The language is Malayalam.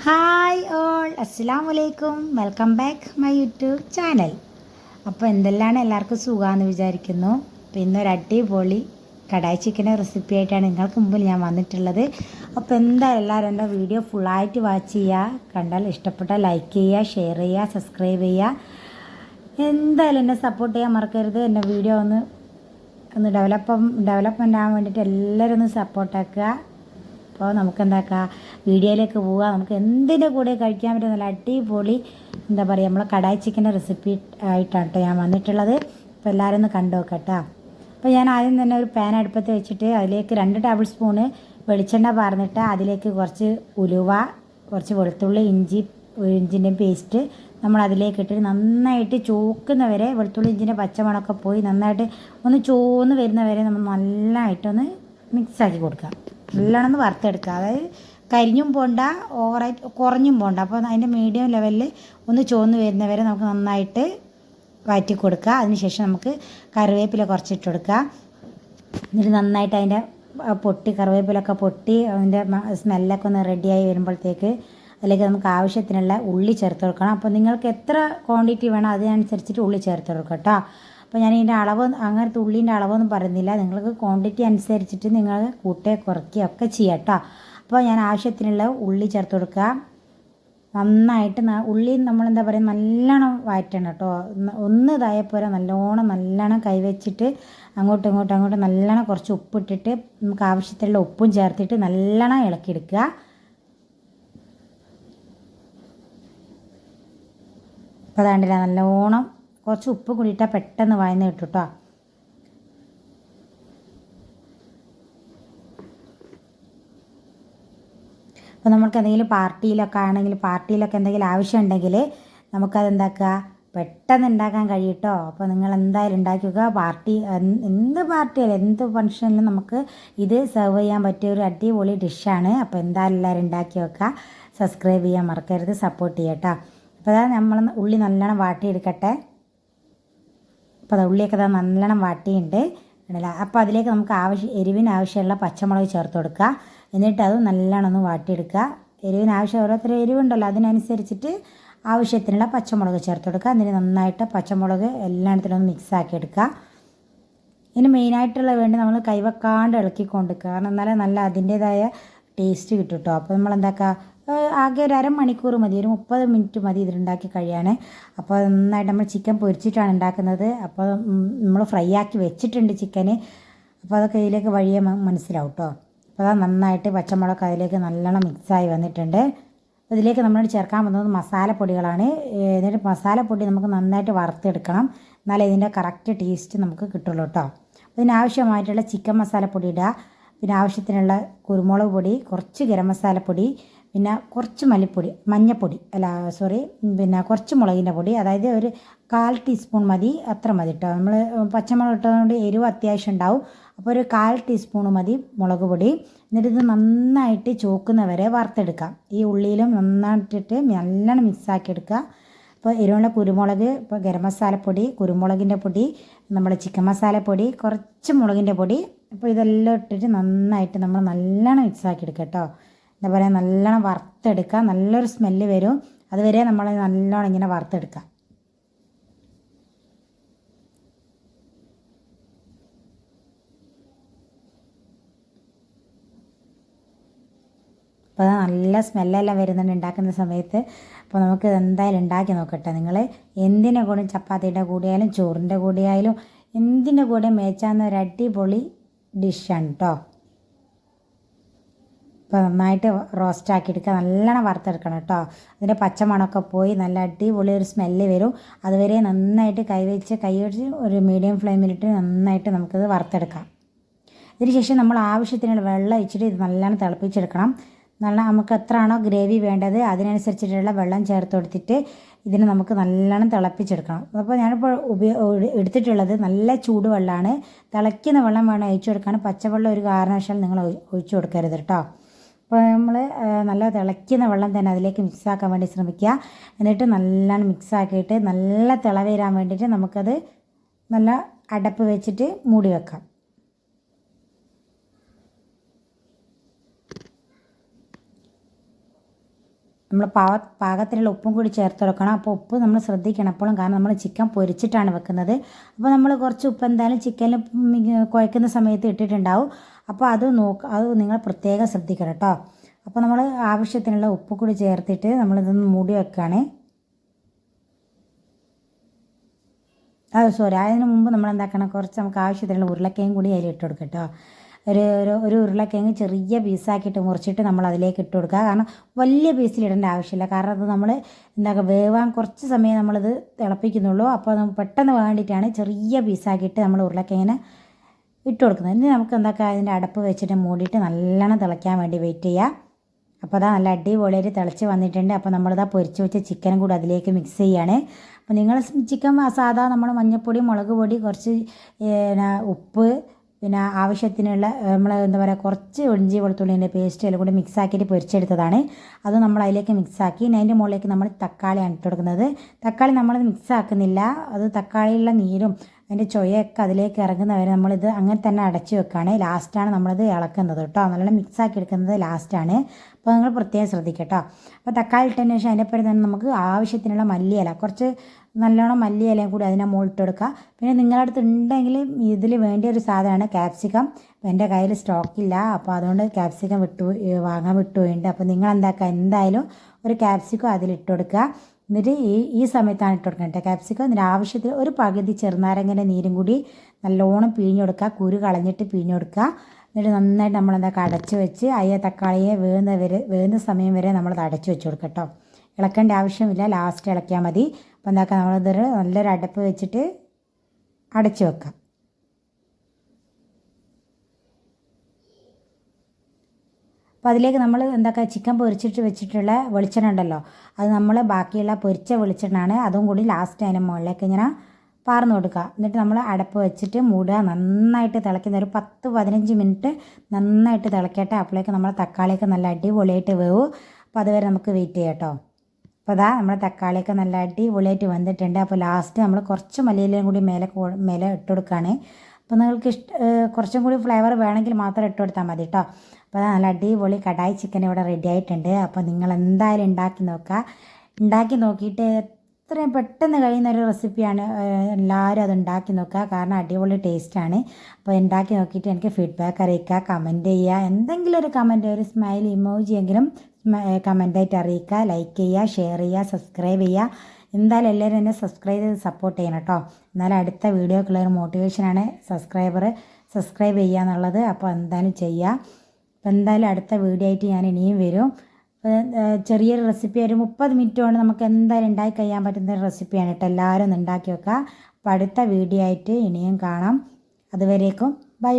ഹായ് ഓൾ, അസ്സലാമു അലൈക്കും. Welcome back my YouTube channel. അപ്പോൾ എന്തെല്ലാം എല്ലാവർക്കും സുഖമാണെന്ന് വിചാരിക്കുന്നു. അപ്പോൾ ഇന്നൊരു അടിപൊളി കടായി ചിക്കൻ്റെ റെസിപ്പി ആയിട്ടാണ് നിങ്ങൾക്ക് മുമ്പിൽ ഞാൻ വന്നിട്ടുള്ളത്. അപ്പോൾ എന്തായാലും എല്ലാവരും എൻ്റെ വീഡിയോ ഫുള്ളായിട്ട് വാച്ച് ചെയ്യുക. കണ്ടാൽ ഇഷ്ടപ്പെട്ടാൽ ലൈക്ക് ചെയ്യുക, ഷെയർ ചെയ്യുക, സബ്സ്ക്രൈബ് ചെയ്യുക. എന്തായാലും എന്നെ സപ്പോർട്ട് ചെയ്യാൻ മറക്കരുത്. എൻ്റെ വീഡിയോ ഒന്ന് ഡെവലപ്മെൻ്റ് ആകാൻ വേണ്ടിയിട്ട് എല്ലാവരും ഒന്ന് സപ്പോർട്ടാക്കുക. അപ്പോൾ നമുക്ക് എന്താക്കാം, വീഡിയോയിലേക്ക് പോവുക. നമുക്ക് എന്തിൻ്റെ കൂടെ കഴിക്കാൻ പറ്റും നല്ല അടിപൊളി എന്താ പറയുക നമ്മളെ കടായി ചിക്കൻ്റെ റെസിപ്പി ആയിട്ടാണ് കേട്ടോ ഞാൻ വന്നിട്ടുള്ളത്. അപ്പോൾ എല്ലാവരും ഒന്ന് കണ്ടു നോക്കട്ടോ. അപ്പോൾ ഞാൻ ആദ്യം തന്നെ ഒരു പാൻ അടുപ്പത്ത് വെച്ചിട്ട് അതിലേക്ക് 2 ടേബിൾ സ്പൂണ് വെളിച്ചെണ്ണ പാർന്നിട്ട് അതിലേക്ക് കുറച്ച് ഉലുവ, കുറച്ച് വെളുത്തുള്ളി, ഇഞ്ചിൻ്റെ പേസ്റ്റ് നമ്മൾ അതിലേക്ക് ഇട്ടിട്ട് നന്നായിട്ട് ചോക്കുന്നവരെ, വെളുത്തുള്ളി ഇഞ്ചിൻ്റെ പച്ചമണമൊക്കെ പോയി നന്നായിട്ട് ഒന്ന് ചോന്ന് വരുന്നവരെ നമ്മൾ നല്ലതായിട്ടൊന്ന് മിക്സാക്കി കൊടുക്കുക. നല്ലോണം വറുത്തെടുക്കുക. അതായത് കരിഞ്ഞും പോണ്ട, ഓവറായിട്ട് കുറഞ്ഞും പോണ്ട. അപ്പോൾ അതിൻ്റെ മീഡിയം ലെവലിൽ ഒന്ന് ചോന്ന് വരുന്നവരെ നമുക്ക് നന്നായിട്ട് വഴറ്റി കൊടുക്കുക. അതിനുശേഷം നമുക്ക് കറിവേപ്പില കുറച്ചിട്ട് കൊടുക്കുക. എന്നിട്ട് നന്നായിട്ട് അതിൻ്റെ കറിവേപ്പിലൊക്കെ പൊട്ടി അതിൻ്റെ സ്മെല്ലൊക്കെ ഒന്ന് റെഡിയായി വരുമ്പോഴത്തേക്ക് അതിലേക്ക് നമുക്ക് ആവശ്യത്തിനുള്ള ഉള്ളി ചേർത്ത് കൊടുക്കണം. അപ്പോൾ നിങ്ങൾക്ക് എത്ര ക്വാണ്ടിറ്റി വേണം അതിനനുസരിച്ചിട്ട് ഉള്ളി ചേർത്ത് കൊടുക്കുക കേട്ടോ. അപ്പോൾ ഞാൻ ഇതിൻ്റെ അളവ്, അങ്ങനത്തെ ഉള്ളീൻ്റെ അളവൊന്നും പറയുന്നില്ല. നിങ്ങൾക്ക് ക്വാണ്ടിറ്റി അനുസരിച്ചിട്ട് നിങ്ങൾ കൂട്ടുകയോ കുറയ്ക്കുകയോ ഒക്കെ ചെയ്യാം കേട്ടോ. അപ്പോൾ ഞാൻ ആവശ്യത്തിനുള്ള ഉള്ളി ചേർത്ത് കൊടുക്കുക. നന്നായിട്ട് ഉള്ളി നമ്മളെന്താ പറയുക നല്ലോണം വഴറ്റണം കേട്ടോ. ഒന്ന് ഇതായപ്പോരെ നല്ലോണം കൈവച്ചിട്ട് അങ്ങോട്ടും നല്ലോണം കുറച്ച് ഉപ്പിട്ടിട്ട് നമുക്ക് ആവശ്യത്തിലുള്ള ഉപ്പും ചേർത്തിട്ട് നല്ലോണം ഇളക്കിയെടുക്കുക. അപ്പോൾ അതാണ്ടില്ല, നല്ലോണം കുറച്ച് ഉപ്പ് കൂടിയിട്ടാൽ പെട്ടെന്ന് വഴന്ന് കിട്ടും കേട്ടോ. അപ്പോൾ നമുക്ക് എന്തെങ്കിലും പാർട്ടിയിലൊക്കെ എന്തെങ്കിലും ആവശ്യമുണ്ടെങ്കിൽ നമുക്കത് എന്താക്കുക, പെട്ടെന്ന് ഉണ്ടാക്കാൻ കഴിയും കേട്ടോ. അപ്പോൾ നിങ്ങൾ എന്തായാലും ഉണ്ടാക്കി വെക്കുക. എന്ത് പാർട്ടിയായാലും എന്ത് ഫംഗ്ഷനിലും നമുക്ക് ഇത് സെർവ് ചെയ്യാൻ പറ്റിയ ഒരു അടിപൊളി ഡിഷാണ്. അപ്പോൾ എന്തായാലും എല്ലാവരും ഉണ്ടാക്കി വെക്കുക. സബ്സ്ക്രൈബ് ചെയ്യാൻ മറക്കരുത്, സപ്പോർട്ട് ചെയ്യുക കേട്ടോ. അപ്പോൾ അതാ നമ്മൾ ഉള്ളി നല്ലോണം വാട്ടിയെടുക്കട്ടെ. അപ്പോൾ അത് ഉള്ളിയൊക്കെ നല്ലോണം വാട്ടിയുണ്ട്. അപ്പോൾ അതിലേക്ക് നമുക്ക് എരിവിന് ആവശ്യമുള്ള പച്ചമുളക് ചേർത്ത് കൊടുക്കുക. എന്നിട്ട് അത് നല്ലോണം ഒന്ന് വാട്ടിയെടുക്കുക. എരിവിന് ആവശ്യം ഓരോരുത്തരും എരിവുണ്ടല്ലോ, അതിനനുസരിച്ചിട്ട് ആവശ്യത്തിനുള്ള പച്ചമുളക് ചേർത്ത് കൊടുക്കുക. എന്നിട്ട് നന്നായിട്ട് പച്ചമുളക് എല്ലായിടത്തിലും ഒന്ന് മിക്സാക്കി എടുക്കുക. ഇതിന് മെയിനായിട്ടുള്ള വേണ്ടി നമ്മൾ കൈവെക്കാണ്ട് ഇളക്കിക്കൊണ്ടിരിക്കുക. കാരണം എന്നാലേ നല്ല അതിൻ്റേതായ ടേസ്റ്റ് കിട്ടും കേട്ടോ. അപ്പോൾ നമ്മളെന്താക്കുക, ആകെ ഒരു അരമണിക്കൂർ മതി, ഒരു 30 മിനിറ്റ് മതി ഇതിലുണ്ടാക്കി കഴിയാൻ. അപ്പോൾ നന്നായിട്ട് നമ്മൾ ചിക്കൻ പൊരിച്ചിട്ടാണ് ഉണ്ടാക്കുന്നത്. അപ്പോൾ നമ്മൾ ഫ്രൈ ആക്കി വെച്ചിട്ടുണ്ട് ചിക്കന്. അപ്പോൾ അതൊക്കെ ഇതിലേക്ക് വഴിയെ മനസ്സിലാവും കേട്ടോ. അപ്പോൾ അത് നന്നായിട്ട് പച്ചമുളക് അതിലേക്ക് നല്ലോണം മിക്സായി വന്നിട്ടുണ്ട്. ഇതിലേക്ക് നമ്മൾ ചേർക്കാൻ പോകുന്നത് മസാലപ്പൊടികളാണ്. എന്നിട്ട് മസാലപ്പൊടി നമുക്ക് നന്നായിട്ട് വറുത്തെടുക്കണം, എന്നാലേ ഇതിൻ്റെ കറക്റ്റ് ടേസ്റ്റ് നമുക്ക് കിട്ടുള്ളൂ കേട്ടോ. അതിനാവശ്യമായിട്ടുള്ള ചിക്കൻ മസാലപ്പൊടി ഇടുക. പിന്നെ ആവശ്യത്തിനുള്ള കുരുമുളക് പൊടി, കുറച്ച് ഗരം മസാലപ്പൊടി, പിന്നെ കുറച്ച് പിന്നെ കുറച്ച് മുളകിൻ്റെ പൊടി, അതായത് ഒരു 1/4 ടീസ്പൂൺ മതി, അത്ര മതി കേട്ടോ. നമ്മൾ പച്ചമുളക് ഇട്ടതുകൊണ്ട് എരിവ് അത്യാവശ്യം ഉണ്ടാവും. അപ്പോൾ ഒരു 1/4 ടീസ്പൂൺ മതി മുളക് പൊടി. എന്നിട്ട് ഇത് നന്നായിട്ട് ചോക്കുന്നവരെ വറുത്തെടുക്കാം. ഈ ഉള്ളിയിലും നന്നായിട്ടിട്ട് നല്ലോണം മിക്സാക്കി എടുക്കുക. അപ്പോൾ എരിവുള്ള കുരുമുളക്, ഇപ്പോൾ ഗരം മസാലപ്പൊടി, കുരുമുളകിൻ്റെ പൊടി, നമ്മുടെ ചിക്കൻ മസാലപ്പൊടി, കുറച്ച് മുളകിൻ്റെ പൊടി, അപ്പോൾ ഇതെല്ലാം ഇട്ടിട്ട് നന്നായിട്ട് നമ്മൾ നല്ലോണം മിക്സാക്കി എടുക്കുക കേട്ടോ. എന്താ പറയുക, നല്ലോണം വറുത്തെടുക്കുക. നല്ലൊരു സ്മെല്ല് വരും, അതുവരെ നമ്മൾ നല്ലോണം ഇങ്ങനെ വറുത്തെടുക്കുക. അപ്പോൾ അത് നല്ല സ്മെല്ലെല്ലാം വരുന്നുണ്ട് ഉണ്ടാക്കുന്ന സമയത്ത്. അപ്പോൾ നമുക്ക് എന്തായാലും ഉണ്ടാക്കി നോക്കട്ടെ. നിങ്ങൾ എന്തിൻ്റെ കൂടെ, ചപ്പാത്തിയുടെ കൂടെയായാലും ചോറിൻ്റെ കൂടെയായാലും എന്തിൻ്റെ കൂടെ മേച്ചാന്ന ഒരു അടിപൊളി ഡിഷാണ് കേട്ടോ. അപ്പോൾ നന്നായിട്ട് റോസ്റ്റാക്കി എടുക്കുക, നല്ലോണം വറുത്തെടുക്കണം കേട്ടോ. അതിൻ്റെ പച്ചമണമൊക്കെ പോയി നല്ല അടിപൊളി ഒരു സ്മെല്ല് വരും. അതുവരെ നന്നായിട്ട് കൈ വെച്ച് ഒരു മീഡിയം ഫ്ലെയിമിലിട്ട് നന്നായിട്ട് നമുക്കിത് വറുത്തെടുക്കാം. ഇതിന് ശേഷം നമ്മൾ ആവശ്യത്തിനുള്ള വെള്ളം ഒഴിച്ചിട്ട് ഇത് നല്ലോണം തിളപ്പിച്ചെടുക്കണം. നമുക്ക് എത്രയാണോ ഗ്രേവി വേണ്ടത് അതിനനുസരിച്ചിട്ടുള്ള വെള്ളം ചേർത്ത് കൊടുത്തിട്ട് ഇതിന് നമുക്ക് നല്ലോണം തിളപ്പിച്ചെടുക്കണം. അപ്പോൾ ഞാനിപ്പോൾ എടുത്തിട്ടുള്ളത് നല്ല ചൂടുവെള്ളമാണ്. തിളയ്ക്കുന്ന വെള്ളം വേണം ഒഴിച്ചു കൊടുക്കാൻ. പച്ചവെള്ളം ഒരു കാരണവശാലും നിങ്ങൾ ഒഴിച്ചു കൊടുക്കരുത് കേട്ടോ. അപ്പോൾ നമ്മൾ നല്ല തിളയ്ക്കുന്ന വെള്ളം തന്നെ അതിലേക്ക് മിക്സാക്കാൻ വേണ്ടി ശ്രമിക്കുക. എന്നിട്ട് നല്ലോണം മിക്സാക്കിയിട്ട് നല്ല തിള വരാൻ വേണ്ടിയിട്ട് നമുക്കത് നല്ല അടപ്പ് വെച്ചിട്ട് മൂടി വെക്കാം. നമ്മൾ പാകത്തിലുള്ള ഉപ്പും കൂടി ചേർത്ത് കൊടുക്കണം. അപ്പോൾ ഉപ്പ് നമ്മൾ ശ്രദ്ധിക്കണം എപ്പോഴും, കാരണം നമ്മൾ ചിക്കൻ പൊരിച്ചിട്ടാണ് വെക്കുന്നത്. അപ്പോൾ നമ്മൾ കുറച്ച് ഉപ്പ് എന്തായാലും ചിക്കനിൽ കുഴക്കുന്ന സമയത്ത് ഇട്ടിട്ടുണ്ടാവും. അപ്പോൾ അത് നിങ്ങൾ പ്രത്യേകം ശ്രദ്ധിക്കണം കേട്ടോ. അപ്പോൾ നമ്മൾ ആവശ്യത്തിനുള്ള ഉപ്പ് കൂടി ചേർത്തിട്ട് നമ്മളിതൊന്ന് മൂടി വെക്കുകയാണ്. അതിന് മുമ്പ് നമ്മൾ എന്താക്കണം, കുറച്ച് നമുക്ക് ആവശ്യത്തിനുള്ള ഉരുളക്കിഴങ്ങ് കൂടി അതിൽ ഇട്ട് കൊടുക്കുക കേട്ടോ. ഒരു ഉരുളക്കിഴങ്ങ് ചെറിയ പീസാക്കിയിട്ട് മുറിച്ചിട്ട് നമ്മൾ അതിലേക്ക് ഇട്ട് കൊടുക്കുക. കാരണം വലിയ പീസിലിടേണ്ട ആവശ്യമില്ല, കാരണം അത് നമ്മൾ വേവാൻ കുറച്ച് സമയം നമ്മളിത് തിളപ്പിക്കുന്നുള്ളൂ. അപ്പോൾ പെട്ടെന്ന് വേണ്ടിയിട്ടാണ് ചെറിയ പീസാക്കിയിട്ട് നമ്മൾ ഉരുളക്കിഴങ്ങിനെ ഇട്ട് കൊടുക്കുന്നത്. ഇനി നമുക്ക് അതിൻ്റെ അടപ്പ് വെച്ചിട്ട് മൂടിയിട്ട് നല്ലോണം തിളയ്ക്കാൻ വേണ്ടി വെയിറ്റ് ചെയ്യുക. അപ്പോൾ അതാ നല്ല അടിപൊളിയായിട്ട് തിളച്ച് വന്നിട്ടുണ്ട്. അപ്പോൾ നമ്മളിതാ പൊരിച്ച് വെച്ച ചിക്കനും കൂടി അതിലേക്ക് മിക്സ് ചെയ്യുകയാണ്. അപ്പോൾ നിങ്ങൾ ചിക്കൻ സാധാ നമ്മൾ മഞ്ഞൾപ്പൊടി, മുളക് പൊടി, കുറച്ച് ഉപ്പ്, പിന്നെ ആവശ്യത്തിനുള്ള നമ്മൾ കുറച്ച് ഇഞ്ചി വെളുത്തുള്ളിൻ്റെ പേസ്റ്റ് എല്ലാം കൂടി മിക്സാക്കിയിട്ട് പൊരിച്ചെടുത്തതാണ്. അത് നമ്മൾ അതിലേക്ക് മിക്സാക്കി അതിൻ്റെ മുകളിലേക്ക് നമ്മൾ തക്കാളിയാണ് ഇട്ട് കൊടുക്കുന്നത്. തക്കാളി നമ്മളത് മിക്സാക്കുന്നില്ല, അത് തക്കാളിയുള്ള നീരും അതിൻ്റെ ചൊയൊക്കെ അതിലേക്ക് ഇറങ്ങുന്ന വരെ നമ്മളിത് അങ്ങനെ തന്നെ അടച്ചു വെക്കുകയാണ്. ലാസ്റ്റാണ് നമ്മളിത് ഇളക്കുന്നത് കേട്ടോ. നല്ലോണം മിക്സാക്കി എടുക്കുന്നത് ലാസ്റ്റാണ്. അപ്പോൾ നിങ്ങൾ പ്രത്യേകം ശ്രദ്ധിക്കട്ടോ. അപ്പോൾ തക്കാളി ഇട്ടതിന് ശേഷം അതിനെപ്പറ്റി തന്നെ നമുക്ക് ആവശ്യത്തിനുള്ള മല്ലിയില, കുറച്ച് നല്ലോണം മല്ലിയിലയും കൂടി അതിനെ മുകളിട്ട് കൊടുക്കുക. പിന്നെ നിങ്ങളുടെ അടുത്ത് ഉണ്ടെങ്കിൽ ഇതിൽ വേണ്ടിയ ഒരു സാധനമാണ് ക്യാപ്സിക്കം. അപ്പോൾ എൻ്റെ കയ്യിൽ സ്റ്റോക്കില്ല, അപ്പോൾ അതുകൊണ്ട് ക്യാപ്സിക്കം വാങ്ങാൻ വിട്ടുപോയിട്ടുണ്ട്. അപ്പോൾ നിങ്ങൾ എന്തായാലും ഒരു ക്യാപ്സിക്കം അതിലിട്ട് കൊടുക്കുക. എന്നിട്ട് ഈ സമയത്താണ് ഇട്ട് കൊടുക്കുന്നത് കേട്ടോ ക്യാപ്സിക്കം. എന്നിട്ട് ആവശ്യത്തിന് ഒരു പകുതി ചെറുനാരങ്ങൻ്റെ നീരും കൂടി നല്ലോണം പിഴിഞ്ഞ് കൊടുക്കുക, കുരു കളഞ്ഞിട്ട് പിഴിഞ്ഞ് കൊടുക്കുക. എന്നിട്ട് നന്നായിട്ട് അടച്ച് വെച്ച് തക്കാളിയെ വേവുന്ന സമയം വരെ നമ്മളത് അടച്ച് വെച്ച് കൊടുക്കുക കേട്ടോ. ഇളക്കേണ്ട ആവശ്യമില്ല, ലാസ്റ്റ് ഇളക്കിയാൽ മതി. അപ്പോൾ നമ്മളിതൊരു നല്ലൊരു അടപ്പ് വെച്ചിട്ട് അടച്ച് വെക്കാം. അപ്പോൾ അതിലേക്ക് നമ്മൾ ചിക്കൻ പൊരിച്ചിട്ട് വെച്ചിട്ടുള്ള വെളിച്ചെണ്ണ ഉണ്ടല്ലോ, അത് നമ്മൾ ബാക്കിയുള്ള പൊരിച്ച വെളിച്ചെണ്ണയാണ്, അതും കൂടി ലാസ്റ്റ് അതിന് മുകളിലേക്ക് ഇങ്ങനെ പാർന്ന് കൊടുക്കുക. എന്നിട്ട് നമ്മൾ അടപ്പ് വെച്ചിട്ട് മൂടുക. നന്നായിട്ട് തിളയ്ക്കുന്ന ഒരു 10-15 മിനിറ്റ് നന്നായിട്ട് തിളക്കട്ടെ. അപ്പോഴേക്ക് നമ്മൾ തക്കാളിയൊക്കെ നല്ല അടിപൊളിയായിട്ട് വേവും. അപ്പോൾ അതുവരെ നമുക്ക് വെയിറ്റ് ചെയ്യാം കേട്ടോ. അപ്പോൾ അതാ നമ്മുടെ തക്കാളിയൊക്കെ നല്ല അടിപൊളിയായിട്ട് വന്നിട്ടുണ്ട്. അപ്പോൾ ലാസ്റ്റ് നമ്മൾ കുറച്ച് മല്ലിയിലയും കൂടി മേലെ ഇട്ട് കൊടുക്കുകയാണ്. അപ്പോൾ നിങ്ങൾക്ക് കുറച്ചും കൂടി ഫ്ലേവർ വേണമെങ്കിൽ മാത്രം ഇട്ട് കൊടുത്താൽ മതി കേട്ടോ. അപ്പോൾ നല്ല അടിപൊളി കടായി ചിക്കൻ ഇവിടെ റെഡി ആയിട്ടുണ്ട്. അപ്പോൾ നിങ്ങൾ എന്തായാലും ഉണ്ടാക്കി നോക്കിയിട്ട് എത്രയും പെട്ടെന്ന് കഴിയുന്ന ഒരു റെസിപ്പിയാണ്. എല്ലാവരും അത് ഉണ്ടാക്കി നോക്കുക, കാരണം അടിപൊളി ടേസ്റ്റാണ്. അപ്പോൾ ഉണ്ടാക്കി നോക്കിയിട്ട് എനിക്ക് ഫീഡ്ബാക്ക് അറിയിക്കുക, കമൻറ്റ് ചെയ്യുക. എന്തെങ്കിലും ഒരു കമൻറ്റ്, ഒരു സ്മൈൽ ഇമോജി എങ്കിലും കമൻറ്റായിട്ട് അറിയിക്കുക. ലൈക്ക് ചെയ്യുക, ഷെയർ ചെയ്യുക, സബ്സ്ക്രൈബ് ചെയ്യുക. എന്തായാലും എല്ലാവരും എന്നെ സബ്സ്ക്രൈബ് ചെയ്ത് സപ്പോർട്ട് ചെയ്യണം കേട്ടോ. എന്നാലും അടുത്ത വീഡിയോക്കുള്ളൊരു മോട്ടിവേഷനാണ് സബ്സ്ക്രൈബ് ചെയ്യുക എന്നുള്ളത്. അപ്പോൾ എന്തായാലും ചെയ്യുക. അപ്പോൾ എന്തായാലും അടുത്ത വീഡിയോ ആയിട്ട് ഞാൻ ഇനിയും വരും. ചെറിയൊരു റെസിപ്പി, ഒരു 30 മിനിറ്റ് കൊണ്ട് നമുക്ക് എന്തായാലും ഉണ്ടാക്കി കഴിയാൻ പറ്റുന്ന ഒരു റെസിപ്പിയാണ് കേട്ടോ. എല്ലാവരും ഒന്ന് ഉണ്ടാക്കി വെക്കുക. അപ്പോൾ അടുത്ത വീഡിയോ ആയിട്ട് ഇനിയും കാണാം. അതുവരേക്കും ബൈ.